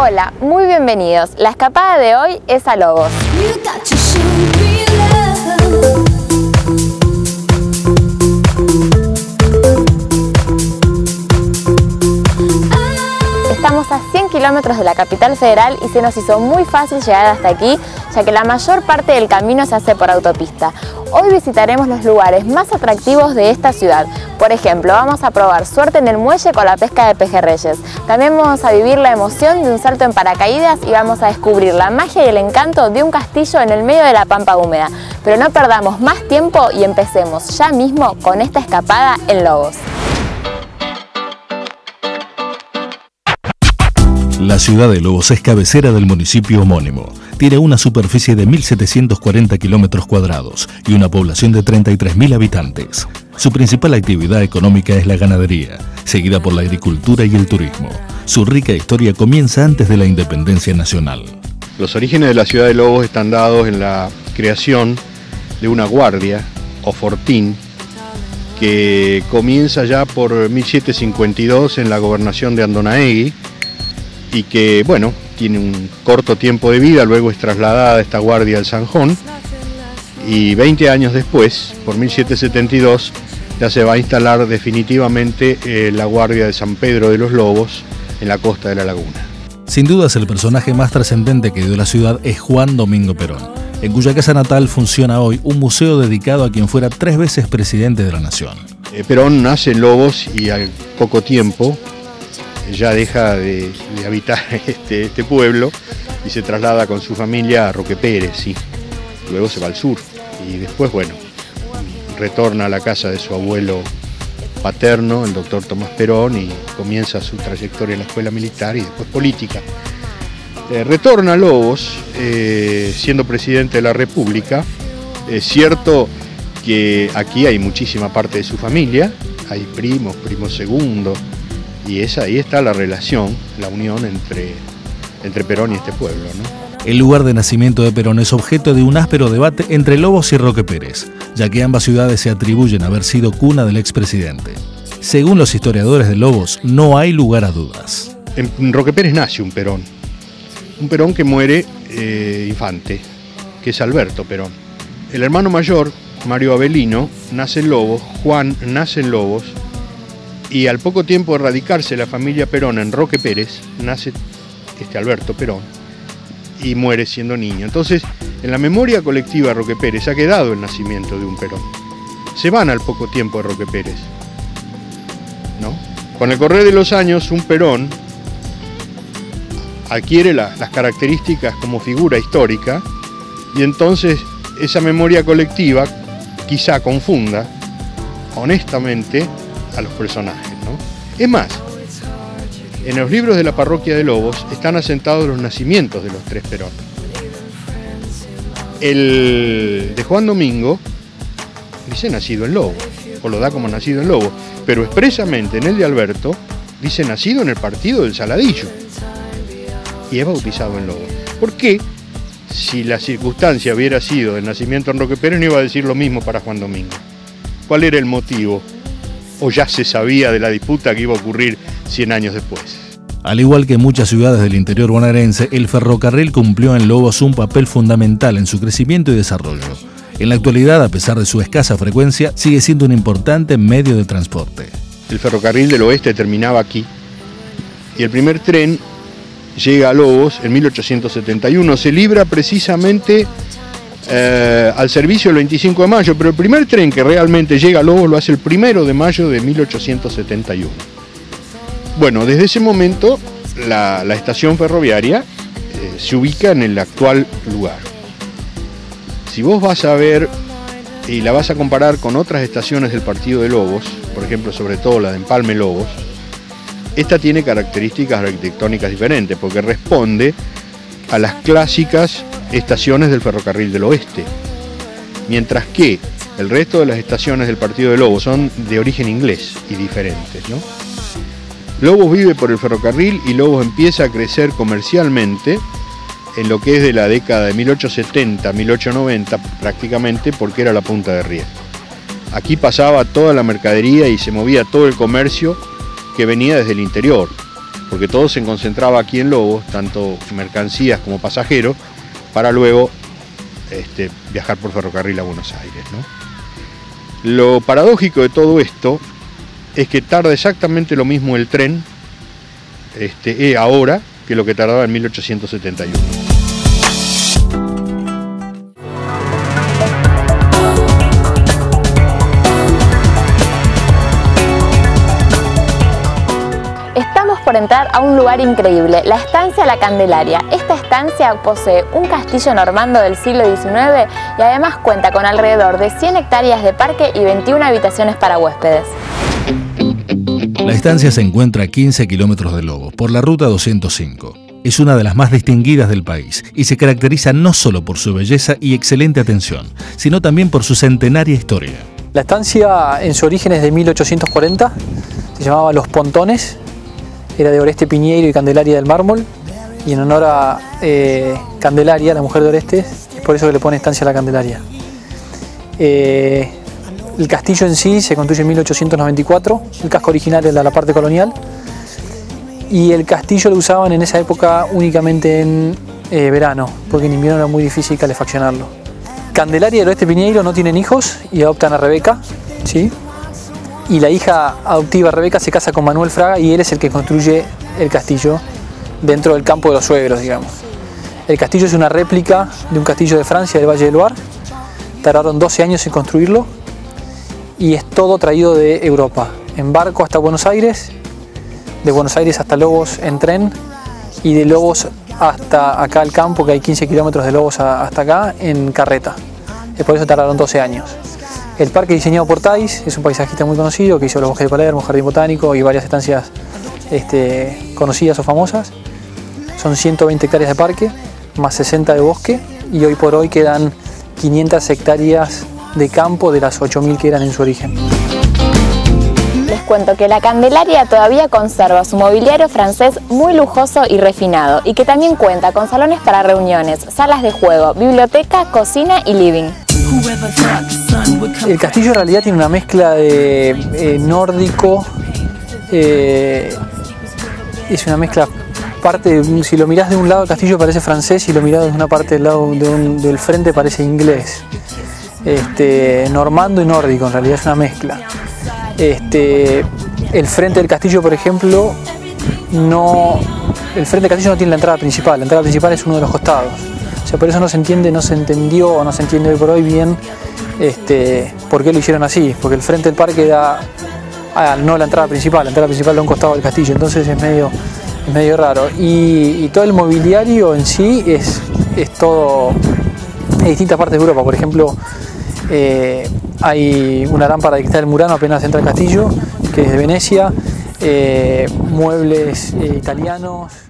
Hola, muy bienvenidos. La escapada de hoy es a Lobos. Estamos a 100 kilómetros de la capital federal y se nos hizo muy fácil llegar hasta aquí, ya que la mayor parte del camino se hace por autopista. Hoy visitaremos los lugares más atractivos de esta ciudad. Por ejemplo, vamos a probar suerte en el muelle con la pesca de pejerreyes. También vamos a vivir la emoción de un salto en paracaídas y vamos a descubrir la magia y el encanto de un castillo en el medio de la pampa húmeda. Pero no perdamos más tiempo y empecemos ya mismo con esta escapada en Lobos. La ciudad de Lobos es cabecera del municipio homónimo. Tiene una superficie de 1.740 kilómetros cuadrados y una población de 33.000 habitantes. Su principal actividad económica es la ganadería, seguida por la agricultura y el turismo. Su rica historia comienza antes de la independencia nacional. Los orígenes de la ciudad de Lobos están dados en la creación de una guardia o fortín que comienza ya por 1752 en la gobernación de Andonaegui, y que, bueno, tiene un corto tiempo de vida, luego es trasladada esta guardia al Zanjón, y 20 años después, por 1772, ya se va a instalar definitivamente la guardia de San Pedro de los Lobos en la costa de la laguna. Sin dudas, el personaje más trascendente que dio la ciudad es Juan Domingo Perón, en cuya casa natal funciona hoy un museo dedicado a quien fuera 3 veces presidente de la nación. Perón nace en Lobos y al poco tiempo ya deja de habitar este pueblo y se traslada con su familia a Roque Pérez, ¿sí? Luego se va al sur y después, bueno, retorna a la casa de su abuelo paterno, el doctor Tomás Perón, y comienza su trayectoria en la escuela militar y después política. Retorna a Lobos siendo presidente de la República. Es cierto que aquí hay muchísima parte de su familia, hay primos segundo, y ahí está la relación, la unión entre Perón y este pueblo, ¿no? El lugar de nacimiento de Perón es objeto de un áspero debate entre Lobos y Roque Pérez, ya que ambas ciudades se atribuyen a haber sido cuna del expresidente. Según los historiadores de Lobos, no hay lugar a dudas. En Roque Pérez nace un Perón que muere infante, que es Alberto Perón. El hermano mayor, Mario Avelino, nace en Lobos, Juan nace en Lobos, y al poco tiempo de radicarse la familia Perón en Roque Pérez, nace Alberto Perón y muere siendo niño. Entonces, en la memoria colectiva de Roque Pérez ha quedado el nacimiento de un Perón. Se van al poco tiempo de Roque Pérez, ¿no? Con el correr de los años, un Perón adquiere las características como figura histórica, y entonces esa memoria colectiva quizá confunda, honestamente, a los personajes, ¿no? Es más, en los libros de la parroquia de Lobos están asentados los nacimientos de los 3 Perón. El de Juan Domingo dice nacido en Lobos, o lo da como nacido en Lobos, pero expresamente en el de Alberto dice nacido en el partido del Saladillo y es bautizado en Lobos. ¿Por qué? Si la circunstancia hubiera sido del nacimiento en Roque Pérez, no iba a decir lo mismo para Juan Domingo. ¿Cuál era el motivo? ¿O ya se sabía de la disputa que iba a ocurrir 100 años después? Al igual que muchas ciudades del interior bonaerense, el ferrocarril cumplió en Lobos un papel fundamental en su crecimiento y desarrollo. En la actualidad, a pesar de su escasa frecuencia, sigue siendo un importante medio de transporte. El ferrocarril del oeste terminaba aquí y el primer tren llega a Lobos en 1871. Se libra precisamente al servicio el 25 de mayo, pero el primer tren que realmente llega a Lobos lo hace el 1 de mayo de 1871. Bueno, desde ese momento la estación ferroviaria se ubica en el actual lugar. Si vos vas a ver y la vas a comparar con otras estaciones del partido de Lobos, por ejemplo, sobre todo la de Empalme Lobos, esta tiene características arquitectónicas diferentes porque responde a las clásicas estaciones del ferrocarril del oeste, mientras que el resto de las estaciones del partido de Lobos son de origen inglés y diferentes, ¿no? Lobos vive por el ferrocarril y Lobos empieza a crecer comercialmente en lo que es de la década de 1870, 1890 prácticamente, porque era la punta de riesgo. Aquí pasaba toda la mercadería y se movía todo el comercio que venía desde el interior. porque todo se concentraba aquí en Lobos, tanto mercancías como pasajeros, para luego viajar por ferrocarril a Buenos Aires, ¿no? Lo paradójico de todo esto es que tarda exactamente lo mismo el tren ahora que lo que tardaba en 1871. Estamos por entrar a un lugar increíble, la estancia La Candelaria. Esta estancia posee un castillo normando del siglo XIX y además cuenta con alrededor de 100 hectáreas de parque y 21 habitaciones para huéspedes. La estancia se encuentra a 15 kilómetros de Lobos, por la ruta 205. Es una de las más distinguidas del país y se caracteriza no solo por su belleza y excelente atención, sino también por su centenaria historia. La estancia en su origen es de 1840, se llamaba Los Pontones, era de Oreste Piñeiro y Candelaria del Mármol, y en honor a Candelaria, la mujer de Oreste, es por eso que le pone estancia a La Candelaria. El castillo en sí se construye en 1894, el casco original era la parte colonial, y el castillo lo usaban en esa época únicamente en verano, porque en invierno era muy difícil calefaccionarlo. Candelaria y el Oreste Piñeiro no tienen hijos y adoptan a Rebeca, ¿sí? Y la hija adoptiva Rebeca se casa con Manuel Fraga y él es el que construye el castillo dentro del campo de los suegros, digamos. El castillo es una réplica de un castillo de Francia del Valle del Loire, tardaron 12 años en construirlo y es todo traído de Europa, en barco hasta Buenos Aires, de Buenos Aires hasta Lobos en tren y de Lobos hasta acá al campo, que hay 15 kilómetros de Lobos hasta acá, en carreta. Por eso tardaron 12 años. El parque diseñado por Thais es un paisajista muy conocido que hizo los bosques de Palermo, Jardín Botánico y varias estancias conocidas o famosas. Son 120 hectáreas de parque, más 60 de bosque y hoy por hoy quedan 500 hectáreas de campo de las 8.000 que eran en su origen. Les cuento que La Candelaria todavía conserva su mobiliario francés muy lujoso y refinado y que también cuenta con salones para reuniones, salas de juego, biblioteca, cocina y living. El castillo en realidad tiene una mezcla de nórdico, es una mezcla, si lo mirás de un lado el castillo parece francés y lo mirás de una parte del lado del frente parece inglés. Normando y nórdico, en realidad es una mezcla. El frente del castillo, por ejemplo, el frente del castillo no tiene la entrada principal es uno de los costados. O sea, por eso no se entendió o no se entiende hoy por hoy bien por qué lo hicieron así, porque el frente del parque da no la entrada principal da un costado del castillo, entonces es medio raro. Y todo el mobiliario en sí es todo en distintas partes de Europa. Por ejemplo, hay una lámpara de cristal Murano apenas entra al castillo, que es de Venecia, muebles italianos.